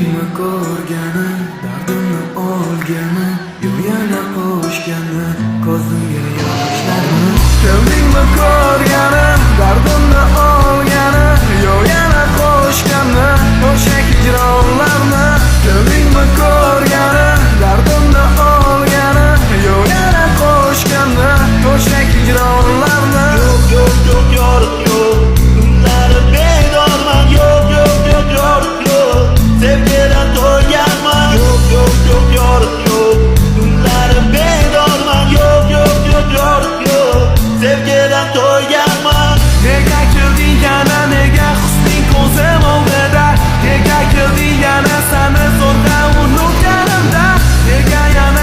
Ko'rdingmi ko'rgani, dardimni olgani, yo yana qo'shgani, ko'zimga yoshlarni. Ko'rdingmi ko'rgani, dardimni olgani, yo yana qo'shgani, o'sha hijronlarni. Ko'rdingmi ko'rgani, dardimni olgani, yo yana qo'shgani, o'sha hijronlarni. Yo'q, yo'q, yo'q, kunlari bedorman. Yo'q, sevgidan to'yganman. Yo'q, kunlari bedorman. Yo'q, sevgidan to'yganman. Nega kelding yana, nega husning ko'zim oldida? Nega kelding yana, seni zo'rg'a unutganimda? Nega yana